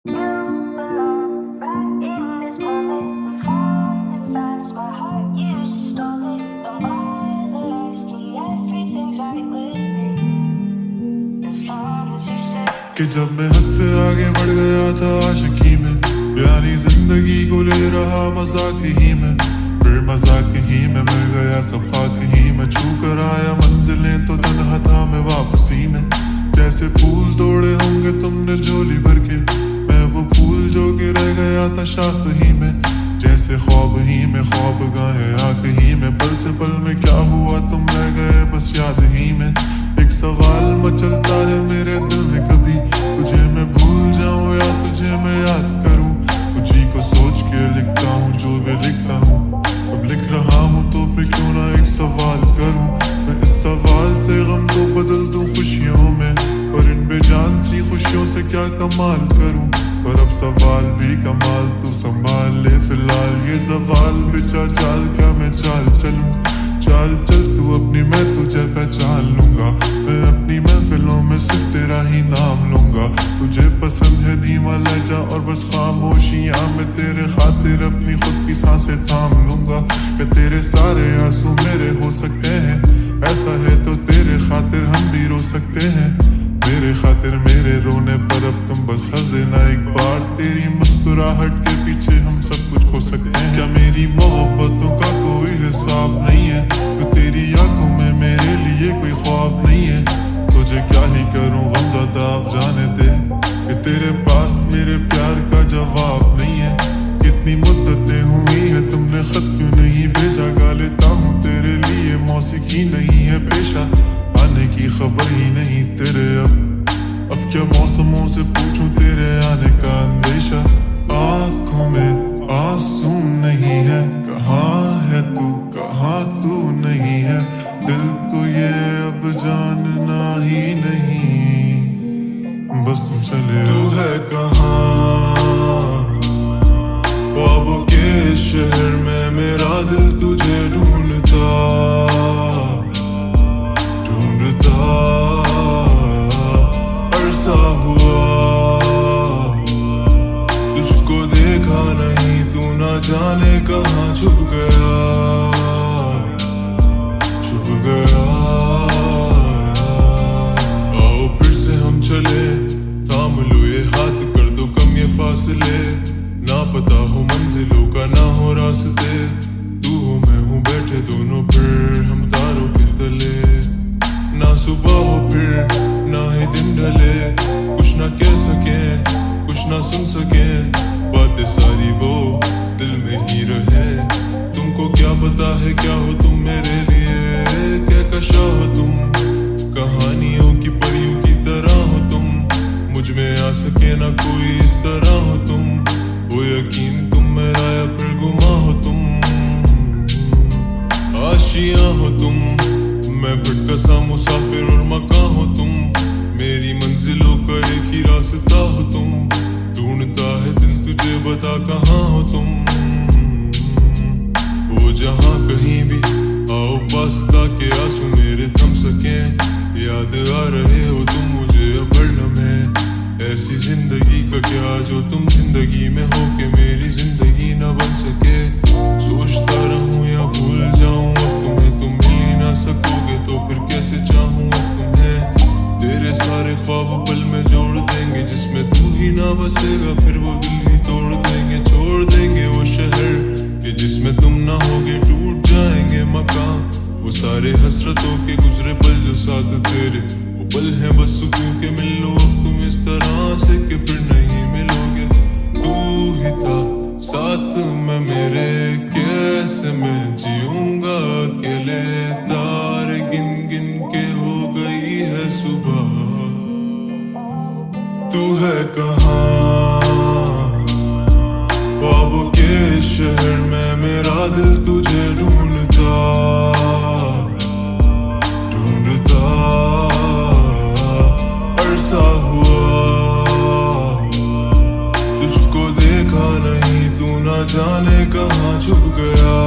You belong right in this moment. I'm falling fast, my heart you just stole it. Don't bother asking, everything's right with me as long as you stay. कि जब मैं हद से आगे बढ़ गया था आशिकी में, यानी जिंदगी को ले रहा मजाक ही में, फिर मजाक ही में मिल गया सब खाक ही में। छू कर आया मंजिलें तो तन्हा था मैं वापसी में। जैसे फूल तोड़े होंगे तुमने झोली भर के, मैं वो फूल जो कि रह गया था शाख ही में। जैसे ख्वाब ही में ख्वाब गाहे आँख ही में, पल से पल में क्या हुआ तुम रह गए बस याद ही में। एक सवाल मचलता है मेरे दिल में, कभी तुझे मैं भूल जाऊं या तुझे मैं याद करूं। तुझी को सोच के लिखता हूँ जो भी लिखता हूँ, अब लिख रहा हूँ तो फिर क्यों ना एक सवाल करूं। मैं इस सवाल से गम को बदल दूं खुशियों में, पर इन बेजान सी खुशियों से क्या कमाल करूं। पर अब सवाल भी कमाल तू संभाल ले फिलहाल, ये सवाल बिचा चाल क्या मैं चाल चलूं। चाल चल तू अपनी, मैं तुझे पहचान लूंगा। मैं अपनी महफिलों में सिर्फ तेरा ही नाम लूंगा। तुझे पसंद है धीमा लहजा और बस खामोशियां, मैं तेरे खातिर अपनी खुद की सांसें थाम लूंगा। कि तेरे सारे आंसू मेरे हो सकते हैं, ऐसा है तो तेरे खातिर हम भी रो सकते हैं। मेरे खातिर मेरे रोने पर अब तुम बस हंसे ना एक बार, तेरी मुस्कुराहट के पीछे हम सब कुछ खो सकते हैं। क्या मेरी मोहब्बतों का कोई हिसाब नहीं है, तो तेरी आंखों में मेरे लिए कोई ख्वाब नहीं है। तुझे क्या ही करूं गमज़दा अब जाने दे, कि तेरे पास मेरे प्यार का जवाब नहीं है। कितनी मुद्दतें हुई है तुमने खत क्यों नहीं भेजा, गा लेता हूँ तेरे लिए मौसीकी नहीं है पेशा, आने की खबर ही नहीं तेरे। अब क्या मौसमों से पूछूं तेरे आने का अंदेशा। आंखों में आंसू नहीं है, कहाँ है तू कहाँ तू नहीं है। दिल को ये अब जानना ही नहीं, बस तुम चले। तू है कहाँ ख्वाबों के शहर में, मेरा दिल तुझे ढूंढता अरसा हुआ। तुझको देखा नहीं, तू ना जाने कहाँ छुप गया छुप गया। आओ फिर से हम चले, थाम लो ये हाथ, कर दो कम ये फासले। ना पता हो मंजिलों का ना हो रास्ते, तू हो मैं हूँ बैठे दोनों फिर हम तारों के तले। ना सुबह हो फिर ना ही दिन ढले, कुछ ना कह सके कुछ ना सुन सके, बातें सारी वो दिल में ही रहे। तुमको क्या पता है क्या हो तुम मेरे लिए, क्या कशा हो तुम, कहानियों की परियों की तरह हो तुम। मुझ में आ सके ना कोई इस तरह हो तुम, वो यकीन तुम मेरा या फिर गुमा हो तुम। आशियां हो तुम, मैं भटका सा मुसाफिर और मकां हो तुम। मेरी मंजिलों का एक ही रास्ता हो तुम, ढूंढता है दिल तुझे बता कहाँ हो तुम। वो जहाँ कहीं भी आओ पास ताकि आंसू मेरे थम सके। याद आ रहे हो तुम मुझे अब हर लम्हे, ऐसी जिंदगी का क्या जो तुम जिंदगी में हो के मेरी जिंदगी न बन सके। सोचता रहूं या भूल जाऊं अब तुम्हें, तुम मिल ही ना सकोगे तो फिर कैसे चाहूं अब तुम्हें। तेरे सारे ख्वाब पल में जोड़ देंगे, जिसमें तू ही ना बसेगा फिर वो दिल ही तोड़ देंगे। छोड़ देंगे वो शहर कि जिसमें तुम ना होगे, टूट जाएंगे मकान वो सारे हसरतों के गुजरे पल जो साथ तेरे वो पल है बस सुकून के। मिल लो अब तुम इस तरह से कि फिर नहीं मिलोगे। तू ही था साथ में मेरे, कैसे मैं जीऊंगा अकेले। तारे गिन गिन के हो गई है सुबह, तू है कहाँ ख्वाबों के शहर में, मेरा दिल तुझे ढूंढता अरसा हुआ। तुझको देखा नहीं, तू ना जाने कहाँ छुप गया।